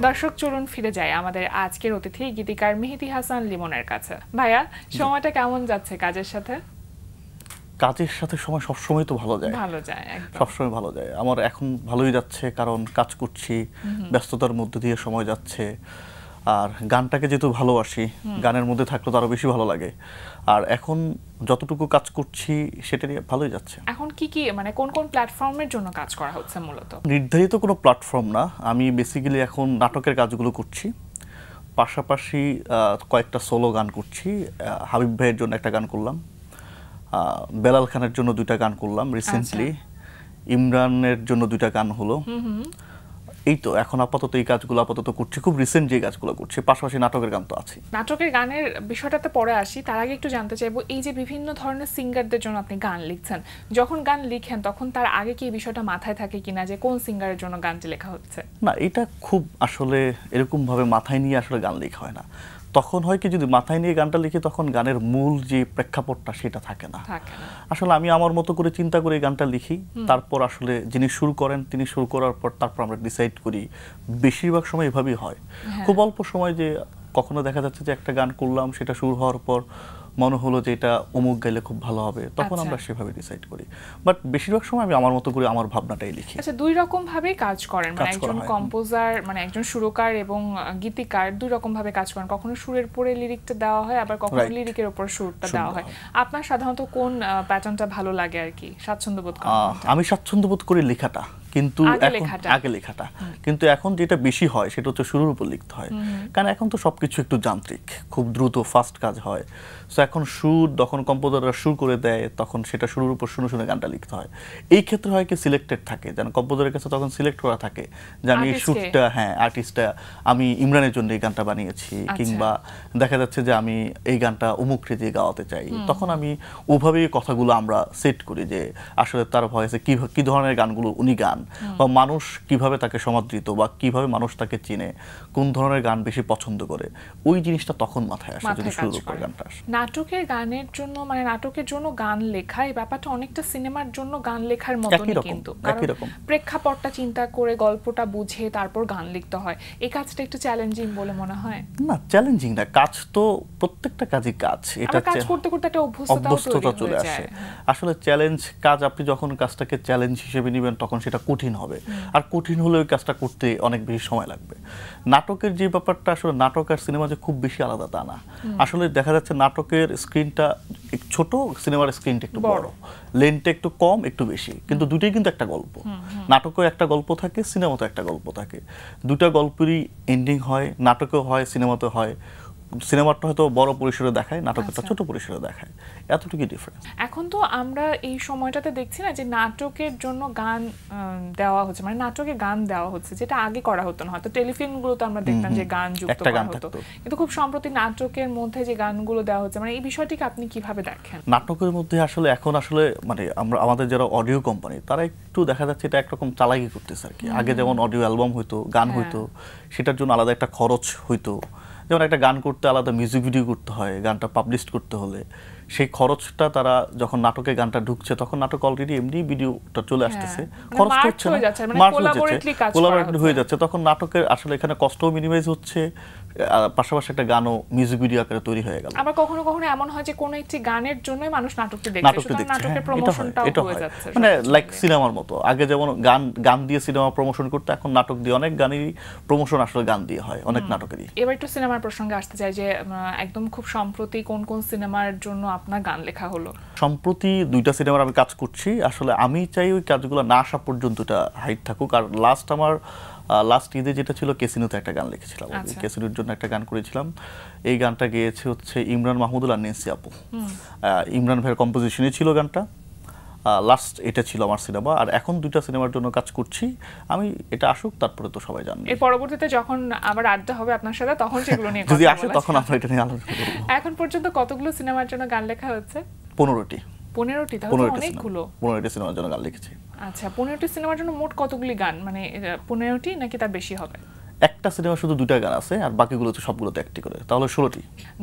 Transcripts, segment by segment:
দর্শক চলুন ফিরে যাই আমাদের আজকের অতিথি গীতিকার মেহেদী হাসান লিমনের কাছে। ভাইয়া, সময়টা কেমন যাচ্ছে কাজের সাথে? কাজের সাথে সময় সবসময় তো ভালো যায়, সবসময় ভালো যায়। আমার এখন ভালোই যাচ্ছে, কারণ কাজ করছি, ব্যস্ততার মধ্যে দিয়ে সময় যাচ্ছে। আর গানটাকে যেহেতু ভালোবাসি, গানের মধ্যে থাকলে তো আরো বেশি ভালো লাগে। আর এখন যতটুকু কাজ করছি সেটা নিয়ে ভালোই যাচ্ছে। এখন কি কি মানে কোন কোন প্ল্যাটফর্মের জন্য কাজ করা হচ্ছে মূলত? নির্ধারিত কোনো প্ল্যাটফর্ম না, আমি বেসিক্যালি এখন নাটকের কাজগুলো করছি, পাশাপাশি কয়েকটা সোলো গান করছি। হাবিব ভাইয়ের জন্য একটা গান করলাম, বেলাল খানের জন্য 2টা গান করলাম রিসেন্টলি, ইমরানের জন্য 2টা গান হলো। এই তো এখন আপাতত এই কাজগুলো আপাতত করছি, খুব রিসেন্ট যে কাজগুলো করছি। পাশাপাশি নাটকের গান তো আছে। নাটকের গানের বিষয়টাতে পরে আসি, তার আগে একটু জানতে চাইবো, এই যে বিভিন্ন ধরনের সিঙ্গারদের জন্য আপনি গান লিখছেন, যখন গান লিখেন তখন তার আগে কি এই বিষয়টা মাথায় থাকে কিনা যে কোন সিঙ্গারের জন্য গানটি লেখা হচ্ছে? না, এটা খুব আসলে এরকম ভাবে মাথায় নিয়ে আসলে গান লেখা হয় না। তখন হয় কি, যদি মাথায় নিয়ে গানটা লিখি তখন গানের মূল যে প্রেক্ষাপটটা সেটা থাকে না। আসলে আমি আমার মতো করে চিন্তা করে গানটা লিখি, তারপর আসলে যিনি সুর করেন তিনি সুর করার পর তারপর আমরা ডিসাইড করি। বেশিরভাগ সময় এভাবেই হয়। খুব অল্প সময় যে কখনো দেখা যাচ্ছে যে একটা গান করলাম, সেটা সুর হওয়ার পর মনে হলো যে এটা অমুক গাইলে খুব ভালো হবে, তখন আমরা সেভাবে ডিসাইড করি। বাট বেশিরভাগ সময় আমি আমার মতো করে আমার ভাবনাটাই লিখি। আচ্ছা, দুই রকম ভাবেই কাজ করেন, মানে একজন কম্পোজার মানে একজন সুরকার এবং গীতিকার দুই রকম ভাবে কাজ করেন। কখনো সুরের পরে লিরিকটা দেওয়া হয়, আবার কখনো লিরিকের উপর সুরটা দেওয়া হয়। আপনার সাধারণত কোন প্যাটার্নটা ভালো লাগে আর কি, স্বাচ্ছন্দ্য বোধ করেন? আমি স্বাচ্ছন্দ্য বোধ করি লেখাটা, কিন্তু আগে লেখাটা। কিন্তু এখন যেটা বেশি হয় সেটা হচ্ছে শুরুর উপর লিখতে হয়, কারণ এখন তো সবকিছু একটু যান্ত্রিক, খুব দ্রুত ফাস্ট কাজ হয়। সো এখন সুর যখন কম্পোজাররা সুর করে দেয় তখন সেটা শুরুর উপর শুনে শুনে গানটা লিখতে হয়। এই ক্ষেত্রে হয় কি, সিলেক্টেড থাকে, যেন কম্পোজারের কাছে তখন সিলেক্ট করা থাকে যে আমি এই সুরটা, আর্টিস্টটা আমি ইমরানের জন্য এই গানটা বানিয়েছি, কিংবা দেখা যাচ্ছে যে আমি এই গানটা অমুক দিয়ে গাওয়াতে চাই। তখন আমি ওভাবেই কথাগুলো আমরা সেট করি যে আসলে তার ভয়েসে কি ধরনের গানগুলো উনি গান, বা মানুষ কিভাবে তাকে সমাদৃত বা কিভাবে মানুষ তাকে চিনে, কোন ধরনের গান বেশি পছন্দ করে, ওই জিনিসটা তখন মাথায় আসে যদি শুরুর উপর গানটা আসে। নাটকের গানের জন্য মানে নাটকের জন্য গান লেখা এই ব্যাপারটা অনেকটা সিনেমার জন্য গান লেখার মতই, কিন্তু প্রেক্ষাপটটা চিন্তা করে গল্পটা বুঝে তারপর গান লিখতে হয়। এই কাজটা একটু চ্যালেঞ্জিং বলে মনে হয় না? চ্যালেঞ্জিং না, কাজ তো প্রত্যেকটা কাজই কাজ, এটা কাজ করতে করতে একটা অভ্যস্ততা চলে আসে। আসলে চ্যালেঞ্জ কাজ, আপনি যখন কাজটাকে চ্যালেঞ্জ হিসেবে নেবেন তখন সেটা কঠিন হবে, আর কঠিন হলে ওই কাজটা করতে অনেক বেশি সময় লাগবে। নাটকের যে ব্যাপারটা, আসলে নাটক আর সিনেমা যে খুব বেশি আলাদা তা না। আসলে দেখা যাচ্ছে নাটকের স্ক্রিনটা ছোট, সিনেমার স্ক্রিনটা একটু বড়, লেন্থটা একটু কম একটু বেশি, কিন্তু দুটোই কিন্তু একটা গল্প। নাটকেও একটা গল্প থাকে, সিনেমাতেও একটা গল্প থাকে, দুটা গল্পেরই এন্ডিং হয়, নাটকেও হয় সিনেমাতেও হয়। সিনেমাটা হয়তো বড় পরিসরে দেখায়, নাটকটা ছোট পরিসরে দেখায়, এতটুকুই ডিফারেন্স। এখন তো আমরা এই সময়টাতে দেখছি না যে নাটকের জন্য গান দেওয়া হচ্ছে, মানে নাটকে গান দেওয়া হচ্ছে, যেটা আগে করা হতো না। হয়তো টেলিফিল্মগুলোতে আমরা দেখতাম যে গান যুক্ত করা হতো, কিন্তু খুব সম্প্রতি নাটকের মধ্যে যে গানগুলো দেওয়া হচ্ছে, মানে এই বিষয়টিকে আপনি কিভাবে দেখেন? নাটকের মধ্যে আসলে এখন আসলে মানে আমরা আমাদের যারা অডিও কোম্পানি তারা একটু দেখা যাচ্ছে এটা একরকম চালাকি করতেছে আর কি। আগে যেমন অডিও অ্যালবাম হইতো, গান হইতো, সেটার জন্য আলাদা একটা খরচ হইতো। যেমন একটা গান করতে আলাদা মিউজিক ভিডিও করতে হয়, গানটা পাবলিশ করতে হলে সেই খরচটা তারা যখন নাটকে গানটা ঢুকছে তখন নাটক অলরেডি এমনি ভিডিওটা চলে আসতেছে, খরচটা হচ্ছে না, কোলাবোরেটলি হয়ে যাচ্ছে, তখন নাটকের আসলে এখানে কষ্টও মিনিমাইজ হচ্ছে, পাশাপাশি একটা গানও মিউজিক ভিডিও আকারে তৈরি হয়ে গেল। আবার কখনো কখনো এমন হয় যে কোন একটি গানের জন্যই মানুষ নাটকটি দেখছে, নাটকের প্রমোশনটাও হয়ে যাচ্ছে, মানে লাইক সিনেমার মতো। আগে যেমন গান দিয়ে সিনেমা প্রমোশন করতে, এখন নাটক দিয়ে অনেক গানেরই প্রমোশন আসলে গান দিয়ে হয়, অনেক নাটকেরই। এবার একটু সিনেমার প্রসঙ্গে আসতে চাই যে একদম খুব সম্প্রতি কোন কোন সিনেমার জন্য আপনার গান লেখা হলো? সম্প্রতি 2টা সিনেমার আমি কাজ করছি। আসলে আমি চাই ওই কাজগুলো না আসা পর্যন্ত এটা হাইট থাকুক। আর লাস্ট ঈদে যেটা ছিল, কেসিনোতে একটা গান লিখেছিলাম, কেসিনোর জন্য একটা গান করেছিলাম। এই গানটা গেয়েছে হচ্ছে ইমরান মাহমুদুল আর নেন্সি আপু। ইমরান ভাইয়ের কম্পোজিশনে ছিল গানটা। লাস্ট এটা ছিল আমার সিনেমা। আর এখন 2টা সিনেমার জন্য কাজ করছি আমি, এটা আসুক তারপরে তো সবাই জানবে। এর পরবর্তীতে যখন আবার আড্ডা হবে আপনার সাথে তখন সেগুলো নিয়ে যদি আসে তখন আমরা এটা নিয়ে আলোচনা করব। এখন পর্যন্ত কতগুলো সিনেমার জন্য গান লেখা হচ্ছে? 15টি। 15টি? তাহলে অনেকগুলো। 15টি সিনেমার জন্য গান লিখেছি। আচ্ছা, 15টি সিনেমার জন্য মোট কতগুলি গান, মানে 15টি নাকি তার বেশি হবে? একটা সিনেমা শুধু 2টা গান আছে আর বাকিগুলো তো সবগুলোতে অ্যাক্টিং করে, তাহলে 16টি।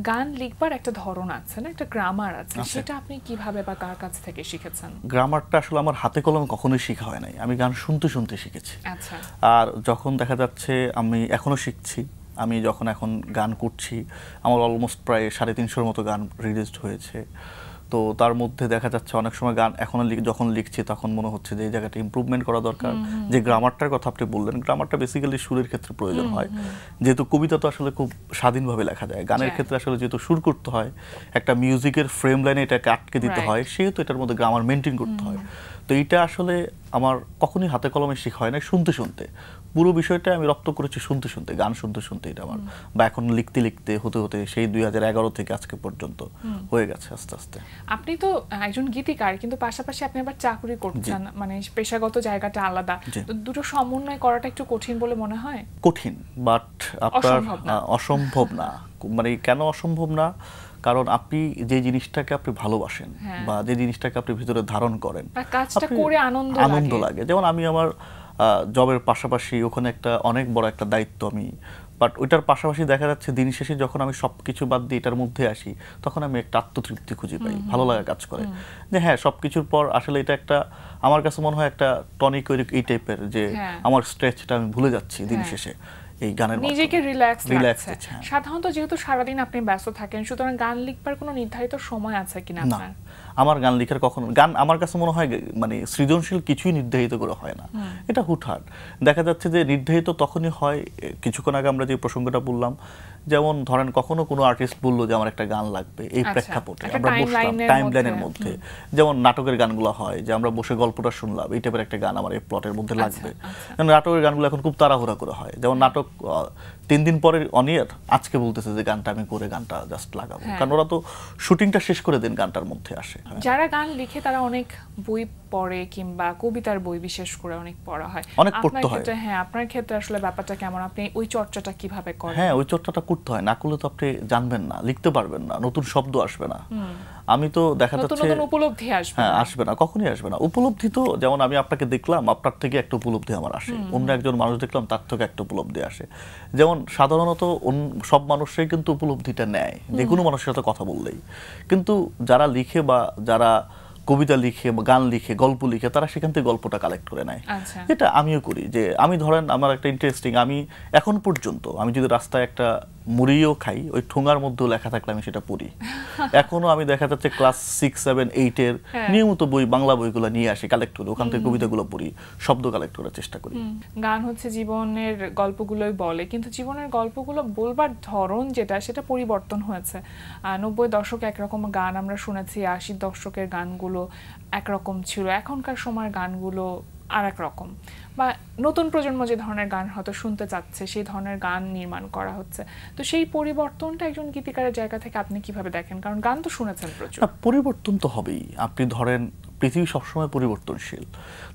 গান লিখবার একটা ধরন আছে না, একটা গ্রামার আছে, সেটা আপনি কিভাবে বা কার কাছ থেকে শিখেছেন? গ্রামারটা আসলে আমার হাতে কলমে কখনোই শেখা হয় নাই, আমি গান শুনতে শুনতে শিখেছি। আচ্ছা। আর যখন দেখা যাচ্ছে আমি এখনো শিখছি, আমি যখন এখন গান করছি আমার অলমোস্ট প্রায় 350-এর মতো গান রিলিজড হয়েছে। তো তার মধ্যে দেখা যাচ্ছে অনেক সময় গান এখনো যখন লিখছি তখন মনে হচ্ছে যে এই জায়গাটা ইমপ্রুভমেন্ট করা দরকার। যে গ্রামারটার কথা আপনি বললেন, গ্রামারটা বেসিক্যালি সুরের ক্ষেত্রে প্রয়োজন হয়, যেহেতু কবিতা তো আসলে খুব স্বাধীনভাবে লেখা যায়, গানের ক্ষেত্রে আসলে যেহেতু সুর করতে হয়, একটা মিউজিকের ফ্রেম লাইনে এটাকে আটকে দিতে হয়, সেহেতু এটার মধ্যে গ্রামার মেনটেন করতে হয়। তো এইটা আসলে আমার কখনোই হাতে কলমে শেখা হয় না, শুনতে শুনতে পুরো বিষয়টা আমি রপ্ত করেছি শুনতে শুনতে, গান শুনতে শুনতে এটা আমার, বা এখন লিখতে লিখতে হতে হতে সেই 2011 থেকে আজকে পর্যন্ত হয়ে গেছে আস্তে আস্তে। আপনি তো একজন গীতিকার, কিন্তু পাশাপাশি আপনি আবার চাকরি করছেন, মানে পেশাগত জায়গাটা আলাদা, তো দুটো সমন্বয় করাটা একটু কঠিন বলে মনে হয়? কঠিন, বাট আপনার অসম্ভব না। মানে কেন অসম্ভব না, কারণ আপনি যে জিনিসটাকে আপনি ভালোবাসেন বা যে জিনিসটাকে আপনি ভিতরে ধারণ করেন, কাজটা করে আনন্দ লাগে। যেমন আমি আমার জবের পাশাপাশি ওখানে একটা অনেক বড় একটা দায়িত্ব আমি, বাট ওইটার পাশাপাশি দেখা যাচ্ছে দিন শেষে যখন আমি সবকিছু বাদ দিয়ে এটার মধ্যে আসি তখন আমি একটা আত্মতৃপ্তি খুঁজে পাই, ভালো লাগা কাজ করে যে হ্যাঁ সবকিছুর পর আসলে এটা একটা আমার কাছে মনে হয় একটা টনিক এই টাইপের, যে আমার স্ট্রেচটা আমি ভুলে যাচ্ছি দিন শেষে এই গানের মাধ্যমে নিজেকে রিল্যাক্স লাগছে। সাধারণত যেহেতু সারাদিন আপনি ব্যস্ত থাকেন, সুতরাং গান লিখবার কোনো নির্ধারিত সময় আছে কিনা আপনার? আমার গান লেখার কখনো, গান আমার কাছে মনে হয় মানে সৃজনশীল কিছুই নির্ধারিত করে হয় না, এটা হুটহাট। দেখা যাচ্ছে যে নির্ধারিত তখনই হয়, কিছুক্ষণ আগে আমরা যে প্রসঙ্গটা বললাম, যেমন ধরেন কখনো কোনো আর্টিস্ট বললো যে আমার একটা গান লাগবে, এই প্রেক্ষাপটে আমরা বসলাম টাইম লাইনের মধ্যে, যেমন নাটকের গানগুলো হয় যে আমরা বসে গল্পটা শুনলাম, এই টাইপের একটা গান আমার এই প্লটের মধ্যে লাগবে। নাটকের গানগুলো এখন খুব তাড়াহুড়া করে হয়, যেমন নাটক 3 দিন পরে অনিয়ার, আজকে বলতেছে যে গানটা আমি করে গানটা জাস্ট লাগাবো, কারণ ওরা তো শুটিংটা শেষ করে দেন গানটার মধ্যে আসে। যারা গান লিখে তারা অনেক বই পড়ে, কিংবা কবিতার বই বিশেষ করে অনেক পড়া হয়, অনেক পড়তে হয়। হ্যাঁ, আপনার ক্ষেত্রে আসলে ব্যাপারটা কেমন? আপনি ওই চর্চাটা কিভাবে করেন? হ্যাঁ, ওই চর্চাটা করতে হয়, না করলে তো আপনি জানবেন না, লিখতে পারবেন না, নতুন শব্দ আসবে না। আমি তো দেখা যাচ্ছে নতুন উপলব্ধি আসবে, হ্যাঁ আসবে না, কখনোই আসবে না। উপলব্ধি তো যেমন আমি আপনাকে দেখলাম, আপনার থেকে একটা উপলব্ধি আমার আসে, অন্য একজন মানুষ দেখলাম তার থেকে একটা উপলব্ধি আসে। যেমন সাধারণত সব মানুষই কিন্তু উপলব্ধিটা নেয় যে কোনো মানুষের সাথে কথা বললেই, কিন্তু যারা লিখে বা যারা কবিতা লিখে বা গান লিখে গল্প লিখে তারা সেখান থেকে গল্পটা কালেক্ট করে নেয়। এটা আমিও করি, যে আমি ধরেন আমার একটা ইন্টারেস্টিং, আমি এখন পর্যন্ত আমি যদি রাস্তায় একটা মুড়িও খাই, ওই ঠোঙার মধ্যেও লেখা থাকলে আমি সেটা পড়ি। এখনো আমি দেখা যাচ্ছে ক্লাস 6, 7, 8-এর নিয়মিত বই, বাংলা বইগুলো নিয়ে আসি কালেক্ট করে, ওখান থেকে কবিতাগুলো পড়ি, শব্দ কালেক্ট করার চেষ্টা করি। গান হচ্ছে জীবনের গল্পগুলোই বলে, কিন্তু জীবনের গল্পগুলো বলবার ধরন যেটা, সেটা পরিবর্তন হয়েছে। 90 দশকে একরকম গান আমরা শুনেছি, 80 দশকের গানগুলো একরকম ছিল, এখনকার সময়ের গানগুলো আর এক রকম, বা নতুন প্রজন্ম যে ধরনের গান হয়তো শুনতে চাচ্ছে সেই ধরনের গান নির্মাণ করা হচ্ছে। তো সেই পরিবর্তনটা একজন গীতিকারের জায়গা থেকে আপনি কিভাবে দেখেন? কারণ গান তো শুনেছেন প্রচুর। পরিবর্তন তো হবেই, আপনি ধরেন পৃথিবী সবসময় পরিবর্তনশীল,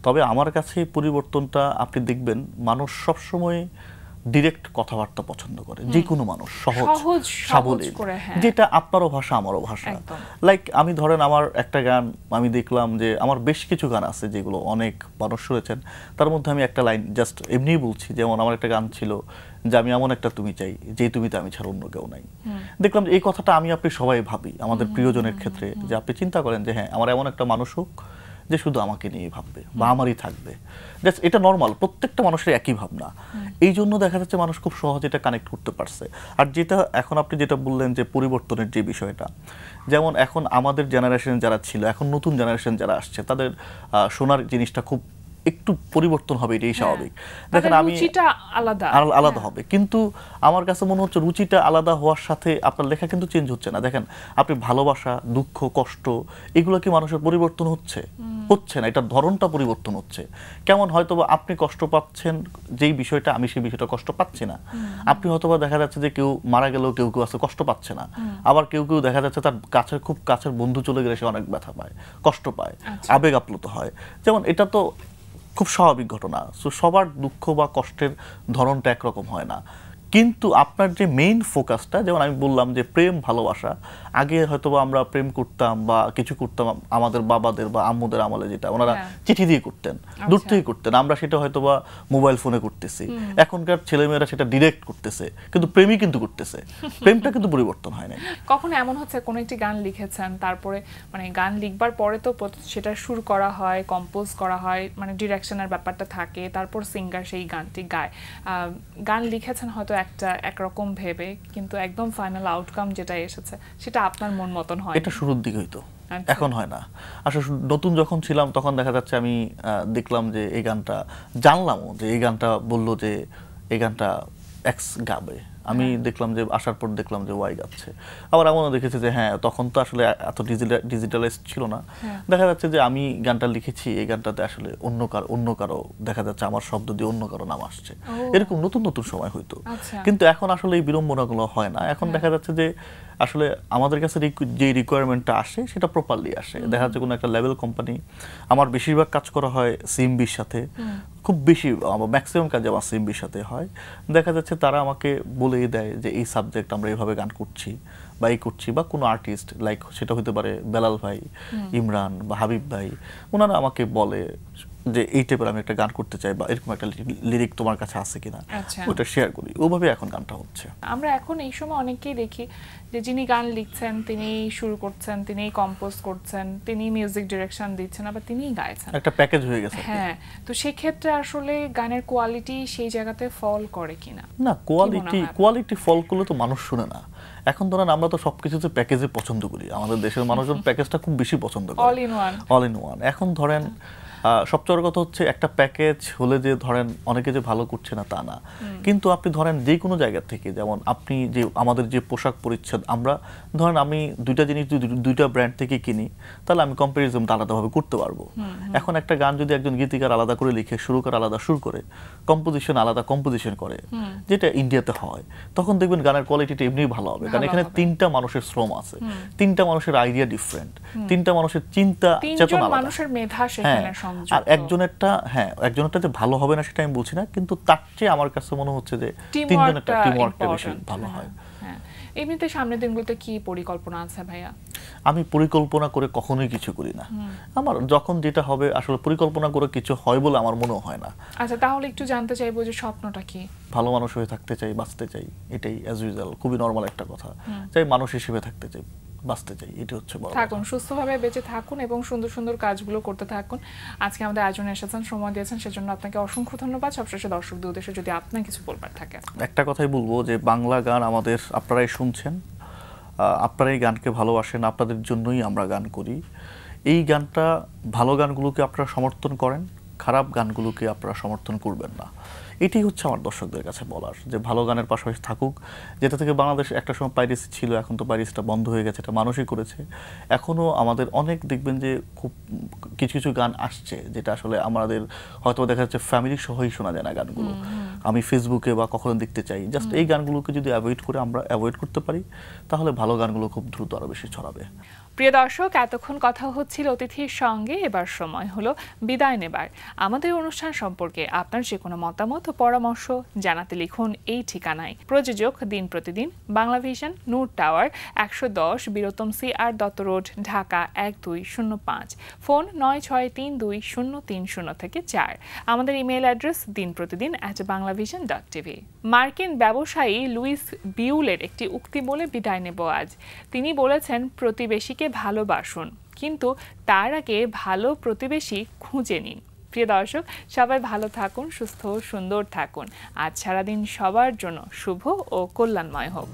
তবে আমার কাছে পরিবর্তনটা আপনি দেখবেন মানুষ সবসময় ডিরেক্ট কথাবার্তা পছন্দ করে, যে কোনো মানুষ সহজ সাবলীল, যেটা আপনারও ভাষা আমারও ভাষা। লাইক আমি ধরেন আমার একটা গান আমি দেখলাম যে আমার বেশ কিছু গান আছে যেগুলো অনেক মানুষ শুনেছেন, তার মধ্যে আমি একটা লাইন জাস্ট এমনিই বলছি, যেমন আমার একটা গান ছিল যে আমি এমন একটা তুমি চাই যে তুমিতে আমি ছাড়া অন্য কেউ নাই। দেখলাম এই কথাটা আমি আপনি সবাই ভাবি আমাদের প্রিয়জনের ক্ষেত্রে, যে আপনি চিন্তা করেন যে হ্যাঁ আমার এমন একটা মানুষ হোক যে শুধু আমাকে নিয়ে ভাববে বা আমারই থাকবে, এটা নর্মাল, প্রত্যেকটা মানুষের একই ভাবনা। এই জন্য দেখা যাচ্ছে মানুষ খুব সহজে এটা কানেক্ট করতে পারছে। আর যেটা এখন আপনি যেটা বললেন যে পরিবর্তনের যে বিষয়টা, যেমন এখন আমাদের জেনারেশন যারা ছিল, এখন নতুন জেনারেশন যারা আসছে, তাদের শোনার জিনিসটা খুব একটু পরিবর্তন হবে, এটাই স্বাভাবিক। দেখেন আমি রুচিটা আলাদা হবে, কিন্তু আমার কাছে মনে হচ্ছে রুচিটা আলাদা হওয়ার সাথে আপনার লেখা কিন্তু চেঞ্জ হচ্ছে না। দেখেন আপনি ভালোবাসা, দুঃখ, কষ্ট, এগুলো কি মানুষের পরিবর্তন হচ্ছে না, এটার ধরনটা পরিবর্তন হচ্ছে। কেমন হয়তোবা আপনি কষ্ট পাচ্ছেন যেই বিষয়টা, আমি সেই বিষয়টা কষ্ট পাচ্ছি না। আপনি হয়তোবা দেখা যাচ্ছে যে কেউ মারা গেলেও কেউ আছে কষ্ট পাচ্ছে না, আবার কেউ দেখা যাচ্ছে তার খুব কাছের বন্ধু চলে গেলে সে অনেক ব্যথা পায়, কষ্ট পায়, আবেগ আপ্লুত হয়। যেমন এটা তো খুব স্বাভাবিক ঘটনা। সো সবার দুঃখ বা কষ্টের ধরনটা একরকম হয় না। কিন্তু আপনার যে মেইন ফোকাসটা, যেমন আমি বললাম যে প্রেম ভালোবাসা, আগে হয়তো আমরা প্রেম করতাম বা কিছু করতাম আমাদের বাবাদের বা আম্মুদের আমলে, যেটা ওনারা চিঠি দিয়ে করতেন, দূর থেকে করতেন, আমরা সেটা হয়তো বা মোবাইল ফোনে করতেছি। এখনকার ছেলেমেয়েরা সেটা ডিরেক্ট করতেছে, কিন্তু প্রেমই কিন্তু করতেছে, প্রেমটা কিন্তু পরিবর্তন হয় না। কখনো এমন হচ্ছে কোন একটি গান লিখেছেন, তারপরে মানে গান লিখবার পরে তো সেটা সুর করা হয়, কম্পোজ করা হয়, মানে ডিরেকশনের ব্যাপারটা থাকে, তারপর সিঙ্গার সেই গানটি গায়। গান লিখেছেন হয়তো একরকম ভেবে, কিন্তু একদম ফাইনাল আউটকাম যেটা এসেছে সেটা আপনার মন মতন হয়। এটা শুরুর দিকে হইতো, এখন হয় না। আসলে নতুন যখন ছিলাম তখন দেখা যাচ্ছে আমি দেখলাম যে এই গানটা, জানলামও যে এই গানটা বললো যে এই গানটা এক্স গাবে, আমি দেখলাম যে আসার পর দেখলাম যে ওয়াই গাচ্ছে। আবার এমনও দেখেছি যে হ্যাঁ, তখন তো আসলে এত ডিজিটালাইজ ছিল না, দেখা যাচ্ছে যে আমি গানটা লিখেছি, এই গানটাতে আসলে অন্য কারো দেখা যাচ্ছে আমার শব্দ দিয়ে অন্য কারো নাম আসছে, এরকম নতুন নতুন সময় হইতো। কিন্তু এখন আসলে এই বিড়ম্বনাগুলো হয় না। এখন দেখা যাচ্ছে যে আসলে আমাদের কাছে যে রিকোয়ারমেন্টটা আসে সেটা প্রপারলি আসে। দেখা যাচ্ছে কোনো একটা লেভেল কোম্পানি, আমার বেশিরভাগ কাজ করা হয় সিএমবির সাথে, খুব বেশি ম্যাক্সিমাম কাজ আমার সিএমবির সাথে হয়। দেখা যাচ্ছে তারা আমাকে বলেই দেয় যে এই সাবজেক্ট আমরা এইভাবে গান করছি বা এই করছি, বা কোনো আর্টিস্ট লাইক সেটা হতে পারে বেলাল ভাই, ইমরান বা হাবিব ভাই, ওনারা আমাকে বলে যে এই টাইপের আমি একটা গান করতে চাই, বা এরকম একটা লিরিক তোমার কাছে আছে কিনা, ওটা শেয়ার করি, ওভাবে এখন গানটা হচ্ছে। আমরা এখন এই সময় অনেকেই দেখি যে যিনি গান লিখছেন তিনি শুরু করছেন, তিনি কম্পোজ করছেন, তিনি মিউজিক ডিরেকশন দিচ্ছেন, আবার তিনিই গাইছেন, একটা প্যাকেজ হয়ে গেছে। হ্যাঁ, তো সেই ক্ষেত্রে আসলে গানের কোয়ালিটি সেই জায়গাতে ফল করে কিনা? না, কোয়ালিটি ফল করলে তো মানুষ শুনে না। এখন ধরেন আমরা তো সবকিছুতে প্যাকেজে পছন্দ করি, আমাদের দেশের মানুষজন প্যাকেজটা খুব বেশি পছন্দ করে, অল ইন ওয়ান। এখন ধরেন সবচেয়ে বড় কথা হচ্ছে একটা প্যাকেজ হলে যে ধরেন অনেকে যে ভালো করছে না তা না, কিন্তু আপনি ধরেন যে কোনো জায়গা থেকে, যেমন আপনি যে আমাদের যে পোশাক পরিচ্ছদ, আমরা ধরেন আমি দুইটা জিনিস দুইটা ব্র্যান্ড থেকে কিনি, তাহলে আমি কম্পারিজনটা আলাদাভাবে করতে পারবো। এখন একটা গান যদি একজন গীতিকার আলাদা করে লিখে, সুরকার আলাদা সুর করে, কম্পোজিশন আলাদা কম্পোজিশন করে, যেটা ইন্ডিয়াতে হয়, তখন দেখবেন গানের কোয়ালিটিটা এমনিই ভালো হবে। কারণ এখানে তিনটা মানুষের শ্রম আছে, তিনটা মানুষের আইডিয়া ডিফারেন্ট, তিনটা মানুষের চিন্তা চেতনা আলাদা, মানুষের মেধা সেখানে সংযুক্ত। আর একজনেরটা যে ভালো হবে না সেটা আমি বলছি না, কিন্তু তার চেয়ে আমার কাছে মনে হচ্ছে যে তিনজনেরটা টিমওয়ার্কটা বেশি ভালো হয়। এমনিতে সামনের দিনগুলোতে কি পরিকল্পনা আছে ভাইয়া? আমি পরিকল্পনা করে কখনোই কিছু করি না। আমার যখন যেটা হবে, আসলে পরিকল্পনা করে কিছু হয় বলে আমার মনে হয় না। আচ্ছা, তাহলে একটু জানতে চাইবো যে স্বপ্নটা কি? ভালো মানুষ হয়ে থাকতে চাই, বাঁচতে চাই, এটাই অ্যাজ ইউজুয়াল, খুবই নরমাল একটা কথা। চাই মানুষ হিসেবে থাকতে চাই, বাঁচতে চাই, এটা হচ্ছে বড়। থাকুন, সুস্থভাবে বেঁচে থাকুন এবং সুন্দর সুন্দর কাজগুলো করতে থাকুন। আজকে আমাদের আয়োজনে এসেছেন, সময় দিয়েছেন, সেজন্য আপনাকে অসংখ্য ধন্যবাদ। সবশেষে দর্শকদের উদ্দেশ্যে যদি আপনার কিছু বলবার থাকে। একটা কথাই বলবো যে বাংলা গান আমাদের, আপনারাই শুনছেন, আপনারা এই গানকে ভালোবাসেন, আপনাদের জন্যই আমরা গান করি। এই গানটা, ভালো গানগুলোকে আপনারা সমর্থন করেন, খারাপ গানগুলোকে আপনারা সমর্থন করবেন না। এটাই হচ্ছে আমার দর্শকদের কাছে বলার, যে ভালো গানের পাশাপাশি থাকুক। যেটা থেকে বাংলাদেশ একটা সময় পাইরেসি ছিল, এখন তো পাইরেসিটা বন্ধ হয়ে গেছে, এটা মানুষই করেছে। এখনও আমাদের অনেক দেখবেন যে খুব কিছু কিছু গান আসছে যেটা আসলে আমাদের হয়তো দেখা যাচ্ছে ফ্যামিলি সহই শোনা যায় না গানগুলো, আমি ফেসবুকে বা কখনো দেখতে চাই। জাস্ট এই গানগুলোকে যদি আমরা অ্যাভয়েড করতে পারি, তাহলে ভালো গানগুলো খুব দ্রুত আরও বেশি ছড়াবে। প্রিয় দর্শক, এতক্ষণ কথা হচ্ছিল অতিথির সঙ্গে, এবার সময় হলো বিদায় নেবার। আমাদের অনুষ্ঠান সম্পর্কে আপনার যে কোনো মতামত ও পরামর্শ জানাতে লিখুন এই ঠিকানায়। প্রযোজক দিন প্রতিদিন, Banglavision, Noor tower, ১১০ Bir Uttam C R. Dutta road, Dhaka ১২০৫। Phone ৯৬৩২০৩০ আমাদের ইমেল অ্যাড্রেস dinprotidin@banglavision.tv। মার্কিন ব্যবসায়ী লুইস বিউলের একটি উক্তি বলে বিদায় নেব আজ। তিনি বলেছেন, প্রতিবেশীকে ভালোবাসুন, কিন্তু তার আগে ভালো প্রতিবেশী খুঁজে নিন। প্রিয় দর্শক, সবাই ভালো থাকুন, সুস্থ সুন্দর থাকুন। আজ সারাদিন সবার জন্য শুভ ও কল্যাণময় হোক।